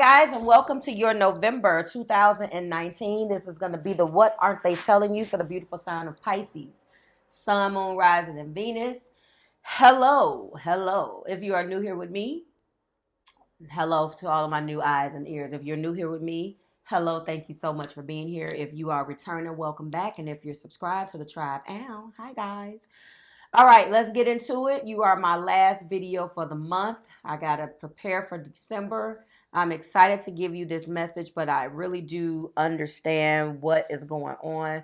guys, and welcome to your November 2019. This is going to be the What Aren't They Telling You for the beautiful sign of Pisces. Sun, Moon, Rising, and Venus. Hello, hello. If you are new here with me, hello to all of my new eyes and ears. If you're new here with me, hello, thank you so much for being here. If you are returning, welcome back. And if you're subscribed to the tribe, hi guys. All right, let's get into it. You are my last video for the month. I got to prepare for December. I'm excited to give you this message, but I really do understand what is going on.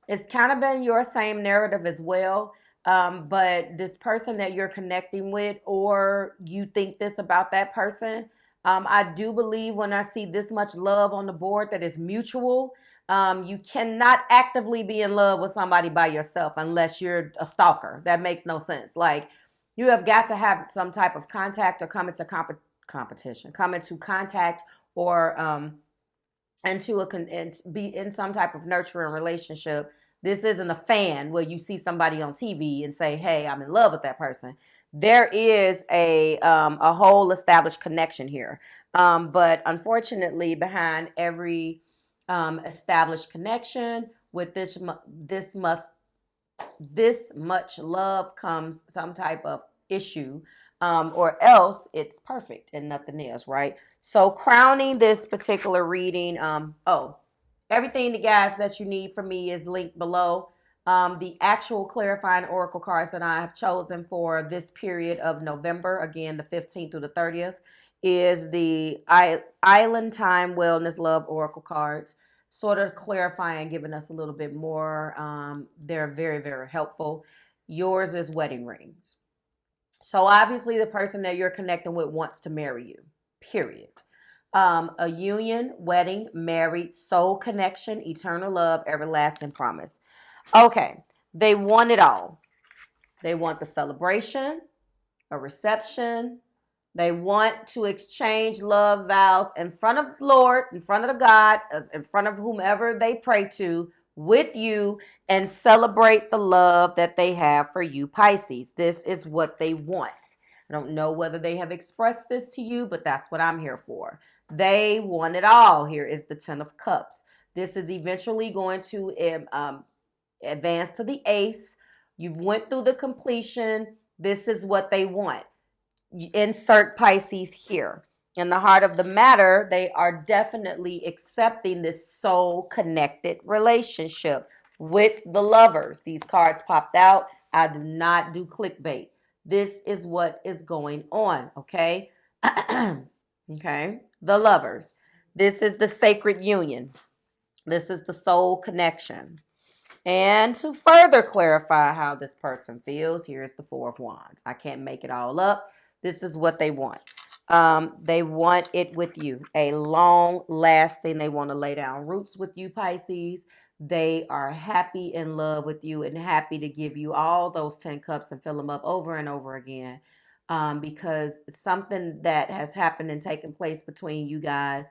It's kind of been your same narrative as well. But this person that you're connecting with, or you think this about that person, I do believe when I see this much love on the board that is mutual. You cannot actively be in love with somebody by yourself unless you're a stalker. That makes no sense. Like, you have got to have some type of contact or come into competition, come into contact, or and be in some type of nurturing relationship. This isn't a fan where you see somebody on TV and say, "Hey, I'm in love with that person." There is a whole established connection here, but unfortunately, behind every established connection with this much love comes some type of issue, or else it's perfect and nothing else, right? So crowning this particular reading, everything, the guys, that you need from me is linked below. The actual clarifying oracle cards that I have chosen for this period of November, again, the 15th through the 30th, is the Island Time Wellness Love Oracle cards, sort of clarifying, giving us a little bit more. They're very, very helpful. Yours is wedding rings. So obviously the person that you're connecting with wants to marry you, period. A union, wedding, married, soul connection, eternal love, everlasting promise. Okay, they want it all. They want the celebration, a reception. They want to exchange love vows in front of the Lord, in front of the God, in front of whomever they pray to, with you, and celebrate the love that they have for you, Pisces. This is what they want. I don't know whether they have expressed this to you, but that's what I'm here for. They want it all. Here is the Ten of Cups. This is eventually going to advance to the Ace. You went through the completion. This is what they want. Insert Pisces here. In the heart of the matter, they are definitely accepting this soul connected relationship with the Lovers. These cards popped out. I do not do clickbait. This is what is going on, okay? Okay, the Lovers. This is the sacred union. This is the soul connection. And to further clarify how this person feels, here's the Four of Wands. I can't make it all up. This is what they want. They want it with you. A long lasting, they want to lay down roots with you, Pisces. They are happy in love with you and happy to give you all those 10 cups and fill them up over and over again. Because something that has happened and taken place between you guys,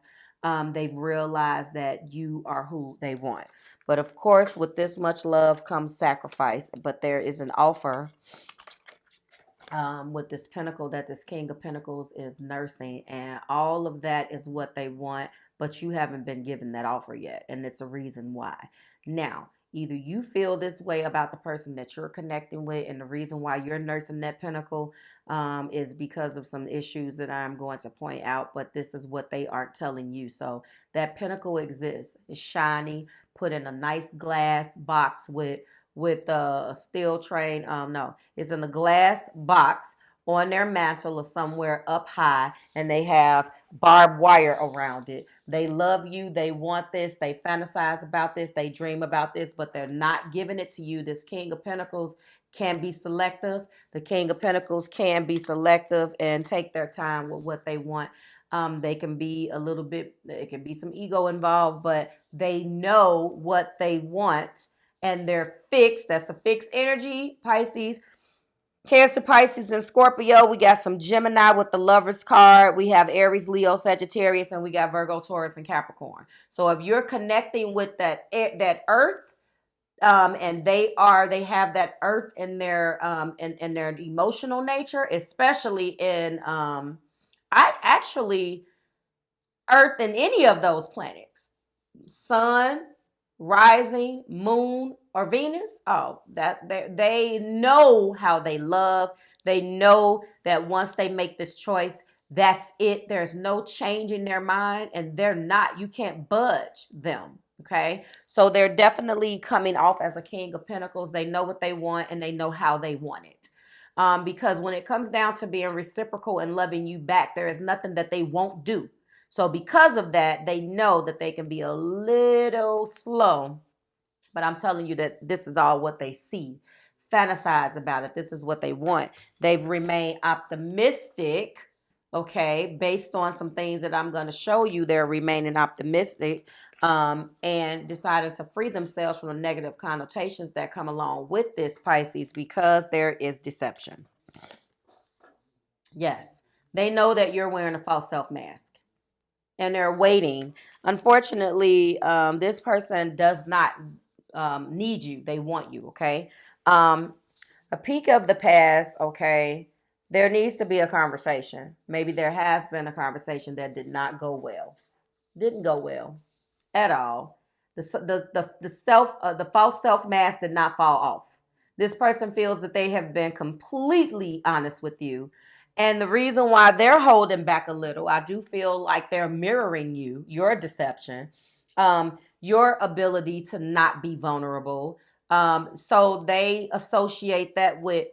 they've realized that you are who they want. But of course, with this much love comes sacrifice. But there is an offer with this Pentacle that this King of Pentacles is nursing. And all of that is what they want. But you haven't been given that offer yet. And it's a reason why. Now, either you feel this way about the person that you're connecting with, and the reason why you're nursing that Pentacle is because of some issues that I'm going to point out, but this is what they aren't telling you. So that Pentacle exists. It's shiny, put in a nice glass box with a steel tray. No, it's in a glass box on their mantle or somewhere up high, and they have barbed wire around it. They love you. They want this. They fantasize about this. They dream about this, but they're not giving it to you. This King of Pentacles can be selective. The King of Pentacles can be selective and take their time with what they want. They can be a little bit, it can be some ego involved, but they know what they want and they're fixed. That's a fixed energy, Pisces. Cancer, Pisces, and Scorpio. We got some Gemini with the Lovers card. We have Aries, Leo, Sagittarius, and we got Virgo, Taurus, and Capricorn. So if you're connecting with that Earth, and they have that Earth in their in their emotional nature, especially in I actually Earth and any of those planets, sun, rising, moon, or Venus, oh, that they know how they love. They know that once they make this choice, that's it. There's no change in their mind, and they're not, you can't budge them. Okay. So they're definitely coming off as a King of Pentacles. They know what they want and they know how they want it. Because when it comes down to being reciprocal and loving you back, there is nothing that they won't do. So because of that, they know that they can be a little slow, but I'm telling you that this is all what they see. Fantasize about it. This is what they want. They've remained optimistic, okay, based on some things that I'm going to show you. They're remaining optimistic and decided to free themselves from the negative connotations that come along with this, Pisces, because there is deception. Yes, they know that you're wearing a false self mask and they're waiting. Unfortunately, this person does not need you. They want you, okay? A peek of the past, okay? There needs to be a conversation. Maybe there has been a conversation that did not go well. Didn't go well at all. The false self mask did not fall off. This person feels that they have been completely honest with you. And the reason why they're holding back a little, I do feel like they're mirroring you, your deception, your ability to not be vulnerable. So they associate that with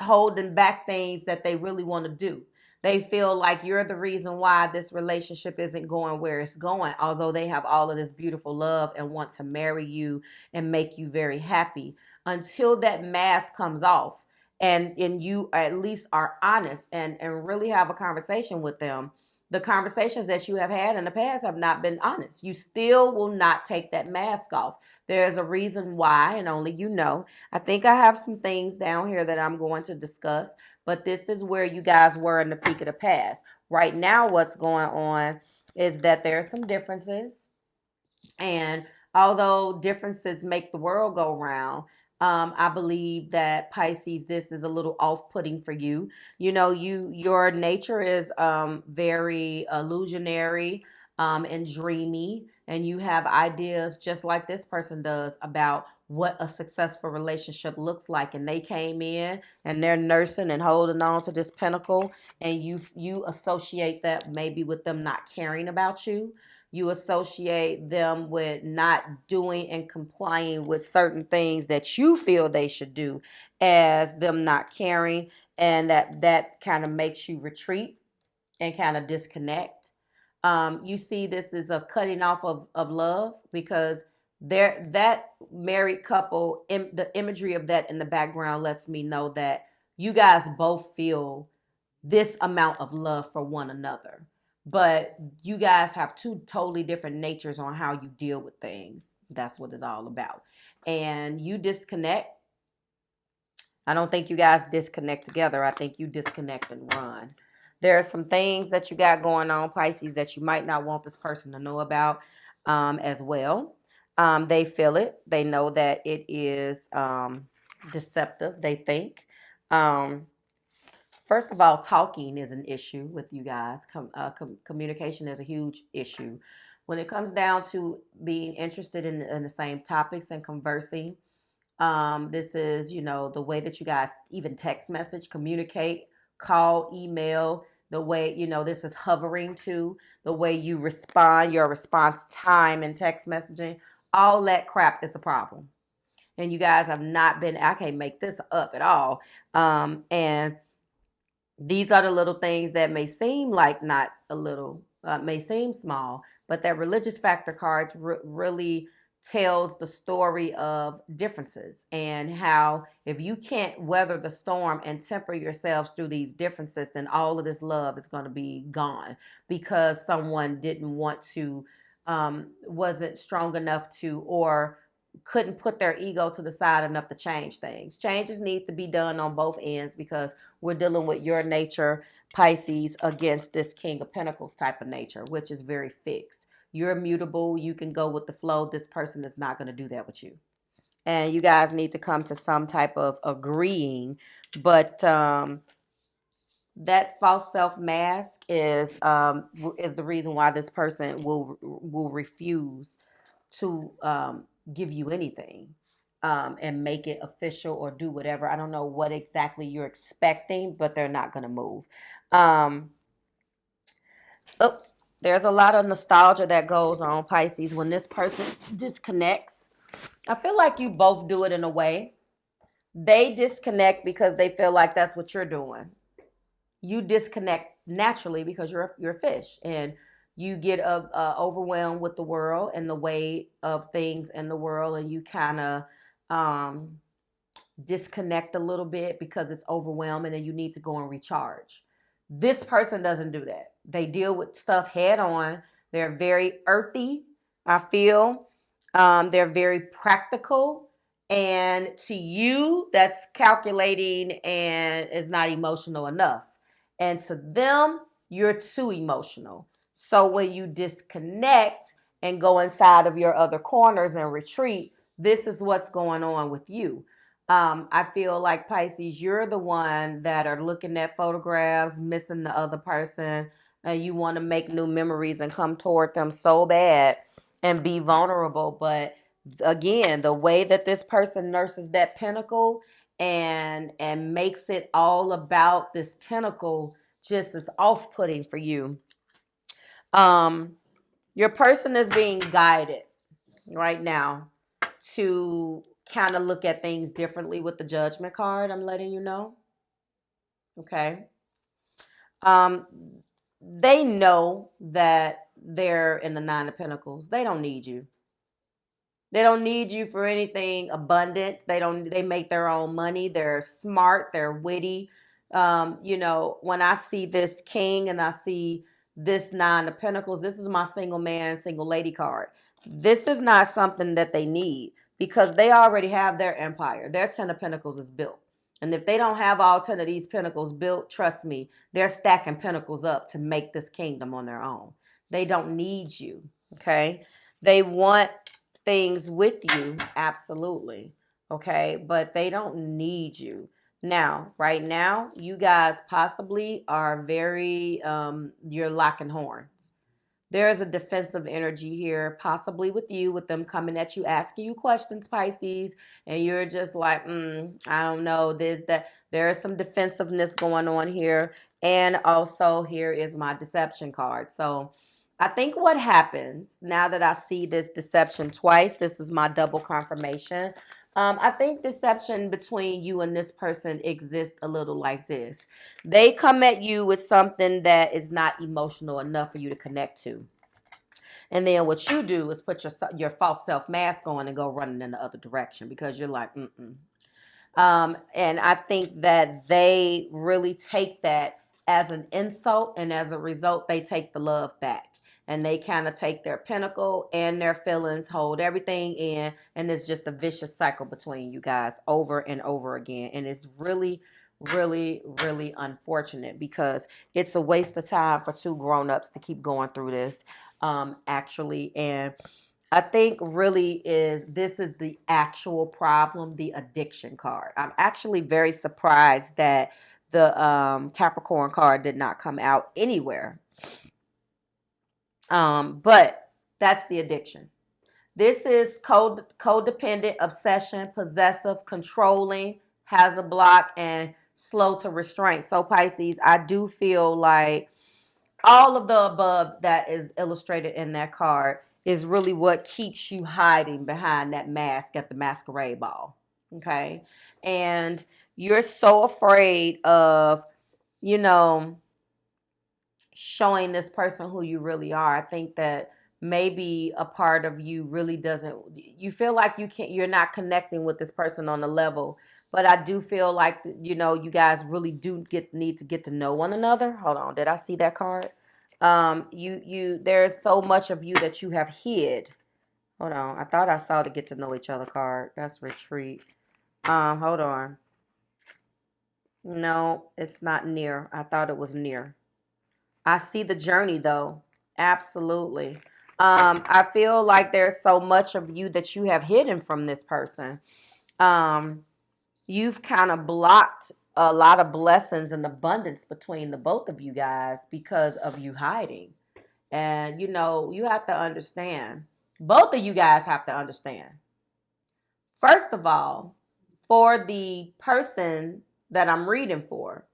holding back things that they really want to do. They feel like you're the reason why this relationship isn't going where it's going, although they have all of this beautiful love and want to marry you and make you very happy. Until that mask comes off and you at least are honest and really have a conversation with them, the conversations that you have had in the past have not been honest. You still will not take that mask off. There's a reason why, and only you know. I think I have some things down here that I'm going to discuss, but this is where you guys were in the peak of the past. Right now, what's going on is that there are some differences. And although differences make the world go round, I believe that Pisces, this is a little off-putting for you. You know, your nature is very illusionary and dreamy, and you have ideas just like this person does about what a successful relationship looks like. And they came in and they're nursing and holding on to this pinnacle, and you associate that maybe with them not caring about you. You associate them with not doing and complying with certain things that you feel they should do as them not caring, and that kind of makes you retreat and kind of disconnect. You see this is a cutting off of love, because there, that married couple, the imagery of that in the background lets me know that you guys both feel this amount of love for one another, but you guys have two totally different natures on how you deal with things. That's what it's all about. And you disconnect. I don't think you guys disconnect together. I think you disconnect and run. There are some things that you got going on, Pisces, that you might not want this person to know about as well. They feel it. They know that it is deceptive, they think. First of all, talking is an issue with you guys. Communication is a huge issue. When it comes down to being interested in the same topics and conversing, this is, you know, the way that you guys even text message, communicate, call, email, the way, you know, this is hovering to the way you respond, your response time in text messaging. All that crap is a problem. And you guys have not been, I can't make this up at all. And these are the little things that may seem like not a little, may seem small, but that religious factor cards really tells the story of differences, and how if you can't weather the storm and temper yourselves through these differences, then all of this love is going to be gone because someone didn't want to, wasn't strong enough to, or couldn't put their ego to the side enough to change things. Changes need to be done on both ends, because we're dealing with your nature, Pisces, against this King of Pentacles type of nature, which is very fixed. You're immutable. You can go with the flow. This person is not going to do that with you. And you guys need to come to some type of agreeing. But that false self mask is the reason why this person will refuse to give you anything, and make it official or do whatever. I don't know what exactly you're expecting, but they're not going to move. Um, oh, there's a lot of nostalgia that goes on, Pisces, when this person disconnects. I feel like you both do it in a way. They disconnect because they feel like that's what you're doing. You disconnect naturally because you're a fish, and you get overwhelmed with the world and the weight of things in the world, and you kind of um, disconnect a little bit because it's overwhelming and you need to go and recharge. This person doesn't do that. They deal with stuff head on. They're very earthy, I feel. They're very practical. And to you, that's calculating and is not emotional enough. And to them, you're too emotional. So when you disconnect and go inside of your other corners and retreat, this is what's going on with you. I feel like, Pisces, you're the one that are looking at photographs, missing the other person, and you want to make new memories and come toward them so bad and be vulnerable. But again, the way that this person nurses that pinnacle and makes it all about this pinnacle just is off-putting for you. Um, your person is being guided right now to kind of look at things differently with the Judgment card. I'm letting you know. Okay. Um, they know that they're in the Nine of Pentacles. They don't need you. They don't need you for anything abundant. They make their own money. They're smart, they're witty. When I see this king and I see this Nine of Pentacles, this is my single man, single lady card. This is not something that they need because they already have their empire. Their Ten of Pentacles is built. And if they don't have all 10 of these pentacles built, trust me, they're stacking pentacles up to make this kingdom on their own. They don't need you, okay? They want things with you, absolutely, okay? But they don't need you. Now, right now, you guys possibly are you're locking horns. There is a defensive energy here, possibly with you, with them coming at you, asking you questions, Pisces, and you're just like, I don't know, this, that. There is some defensiveness going on here. And also, here is my deception card. So, I think what happens now that I see this deception twice, this is my double confirmation. I think deception between you and this person exists a little like this. They come at you with something that is not emotional enough for you to connect to. And then what you do is put your false self mask on and go running in the other direction because you're like, and I think that they really take that as an insult, and as a result, they take the love back. And they kind of take their pinnacle and their feelings, hold everything in, and it's just a vicious cycle between you guys over and over again. And it's really, really, really unfortunate because it's a waste of time for two grown-ups to keep going through this, actually. And I think really this is the actual problem, the addiction card. I'm actually very surprised that the Capricorn card did not come out anywhere. But that's the addiction. This is codependent, obsession, possessive, controlling, has a block, and slow to restraint. So Pisces, I do feel like all of the above that is illustrated in that card is really what keeps you hiding behind that mask at the masquerade ball. Okay. And you're so afraid of, showing this person who you really are. I think that maybe a part of you really doesn't, you feel like you're not connecting with this person on a level. But I do feel like, you guys really do need to get to know one another. Hold on. Did I see that card? There's so much of you that you have hid. Hold on. I thought I saw the get to know each other card. That's retreat. Hold on. No, it's not near. I thought it was near. I see the journey though. Absolutely. I feel like there's so much of you that you have hidden from this person. You've kind of blocked a lot of blessings and abundance between the both of you guys because of you hiding. And, you know, you have to understand, both of you guys have to understand. First of all, for the person that I'm reading for,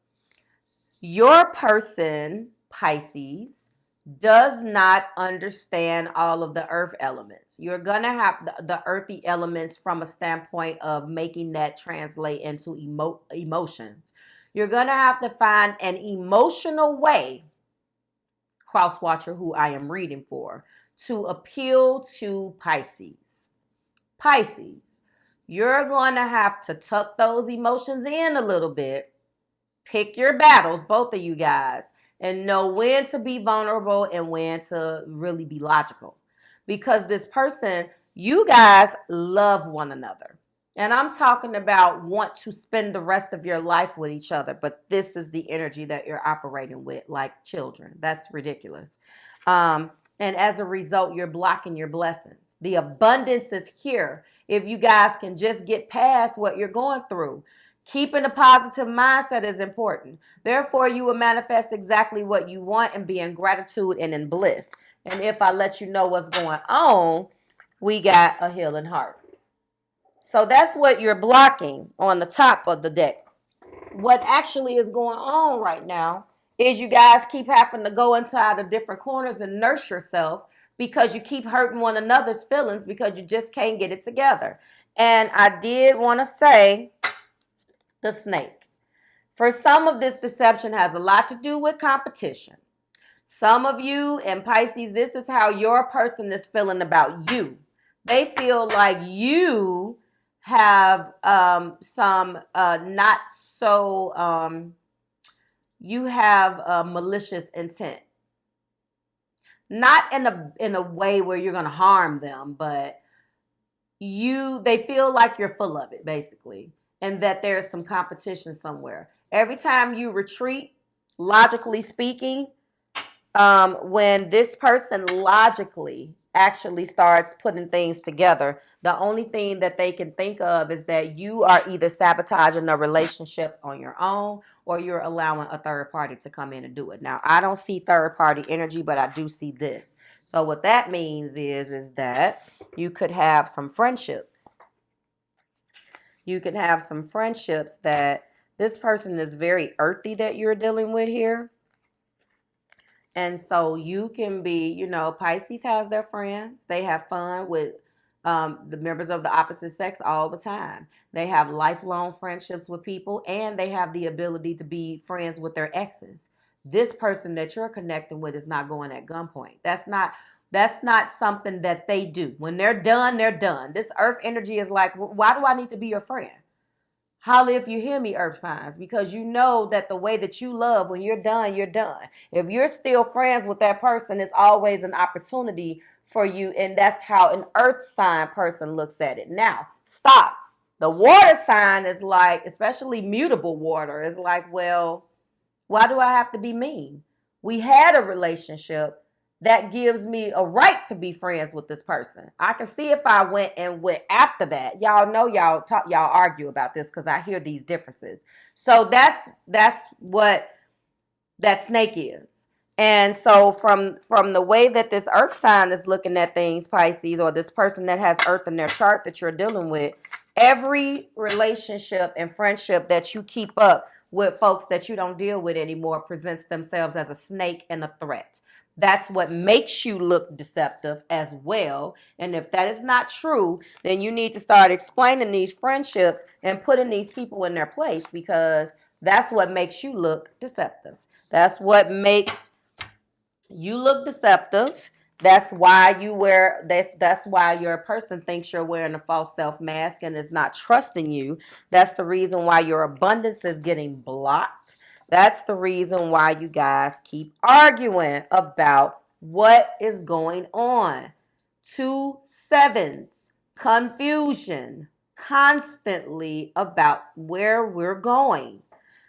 your person, Pisces, does not understand all of the earth elements. You're going to have the earthy elements from a standpoint of making that translate into emotions. You're going to have to find an emotional way, cross watcher who I am reading for, to appeal to Pisces. Pisces, you're going to have to tuck those emotions in a little bit. Pick your battles, both of you guys, and know when to be vulnerable and when to really be logical. Because this person, you guys love one another. And I'm talking about want to spend the rest of your life with each other, but this is the energy that you're operating with, like children. That's ridiculous. And as a result, you're blocking your blessings. The abundance is here if you guys can just get past what you're going through. Keeping a positive mindset is important. Therefore, you will manifest exactly what you want and be in gratitude and in bliss. And if I let you know what's going on, we got a healing heart. So that's what you're blocking on the top of the deck. What actually is going on right now is you guys keep having to go inside the different corners and nurse yourself because you keep hurting one another's feelings because you just can't get it together. And I did want to say the snake. For some of this deception has a lot to do with competition. Some of you and Pisces, this is how your person is feeling about you. They feel like you have some not so, you have a malicious intent. Not in a way where you're going to harm them, but they feel like you're full of it, basically, and that there's some competition somewhere. Every time you retreat, logically speaking, when this person logically actually starts putting things together, the only thing that they can think of is that you are either sabotaging the relationship on your own or you're allowing a third party to come in and do it. Now, I don't see third party energy, but I do see this. So what that means is that you could have some friendships. You can have some friendships that this person is very earthy that you're dealing with here. And so you can be, you know, Pisces has their friends. They have fun with the members of the opposite sex all the time. They have lifelong friendships with people, and they have the ability to be friends with their exes. This person that you're connecting with is not going at gunpoint. That's not something that they do. When they're done, they're done. This earth energy is like, why do I need to be your friend? Holla if you hear me, earth signs, because you know that the way that you love, when you're done, you're done. If you're still friends with that person, it's always an opportunity for you, and that's how an earth sign person looks at it. Now, stop. The water sign is like, especially mutable water, is like, well, why do I have to be mean? We had a relationship. That gives me a right to be friends with this person. I can see if I went after that. Y'all know y'all argue about this because I hear these differences. So that's what that snake is. And so from the way that this earth sign is looking at things, Pisces, or this person that has earth in their chart that you're dealing with, every relationship and friendship that you keep up with folks that you don't deal with anymore presents themselves as a snake and a threat. That's what makes you look deceptive as well. And if that is not true, then you need to start explaining these friendships and putting these people in their place, because that's what makes you look deceptive. That's what makes you look deceptive. That's why that's why your person thinks you're wearing a false self mask and is not trusting you. That's the reason why your abundance is getting blocked. That's the reason why you guys keep arguing about what is going on. 2 sevens, confusion, constantly about where we're going.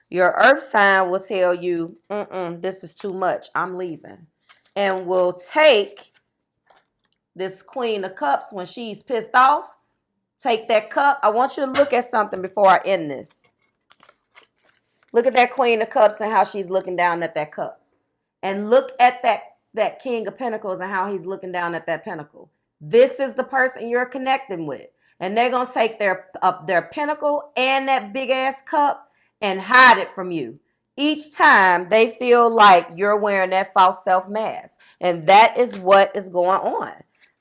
Your earth sign will tell you, this is too much, I'm leaving. And will take this Queen of Cups when she's pissed off. Take that cup. I want you to look at something before I end this. Look at that Queen of Cups and how she's looking down at that cup. And look at that King of Pentacles and how he's looking down at that pentacle. This is the person you're connecting with. And they're going to take their pentacle and that big ass cup and hide it from you. Each time they feel like you're wearing that false self mask. And that is what is going on.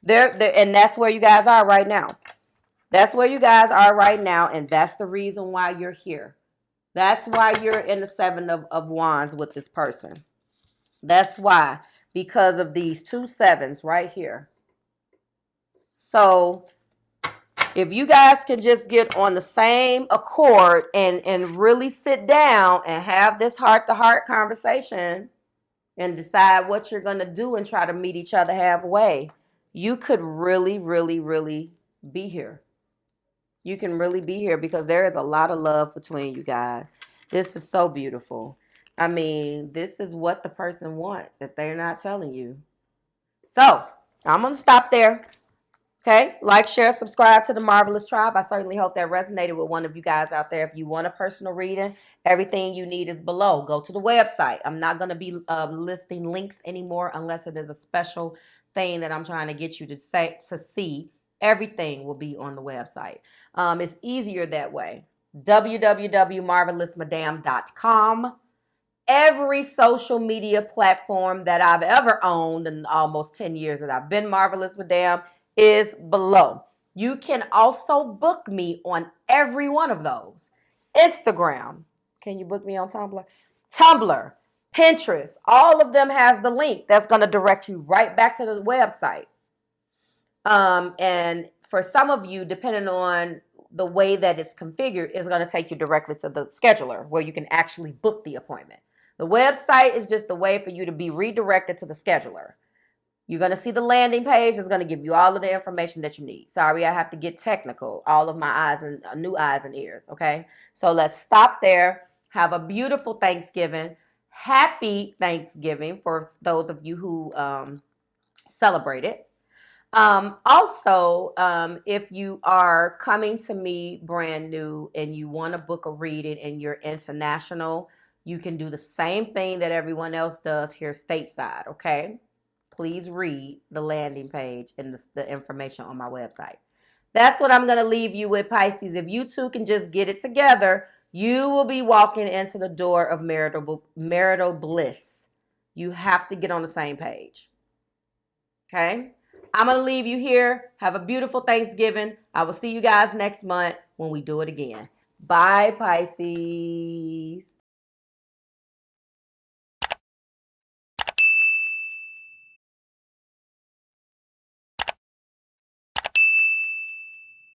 And that's where you guys are right now. That's where you guys are right now. And that's the reason why you're here. That's why you're in the Seven of Wands with this person. That's why. Because of these 2 sevens right here. So if you guys can just get on the same accord and really sit down and have this heart-to-heart conversation and decide what you're going to do and try to meet each other halfway, you could really, really, really be here. You can really be here because there is a lot of love between you guys. This is so beautiful. I mean, this is what the person wants if they're not telling you. So, I'm going to stop there. Okay? Like, share, subscribe to the Marvelous Tribe. I certainly hope that resonated with one of you guys out there. If you want a personal reading, everything you need is below. Go to the website. I'm not going to be listing links anymore unless it is a special thing that I'm trying to get you to see. Everything will be on the website. It's easier that way. www.marvelousmadame.com. Every social media platform that I've ever owned in almost 10 years that I've been Marvelous Madame is below. You can also book me on every one of those. Instagram. Can you book me on Tumblr? Tumblr, Pinterest, all of them has the link that's going to direct you right back to the website. And for some of you, depending on the way that it's configured, it's going to take you directly to the scheduler where you can actually book the appointment. The website is just a way for you to be redirected to the scheduler. You're going to see the landing page. It's going to give you all of the information that you need. Sorry, I have to get technical. All of my eyes and new eyes and ears. Okay. So let's stop there. Have a beautiful Thanksgiving. Happy Thanksgiving for those of you who celebrate it. Also, if you are coming to me brand new and you want to book a reading and you're international, you can do the same thing that everyone else does here stateside, okay? Please read the landing page and the information on my website. That's what I'm going to leave you with, Pisces. If you two can just get it together, you will be walking into the door of marital bliss. You have to get on the same page, okay? I'm going to leave you here. Have a beautiful Thanksgiving. I will see you guys next month when we do it again. Bye, Pisces.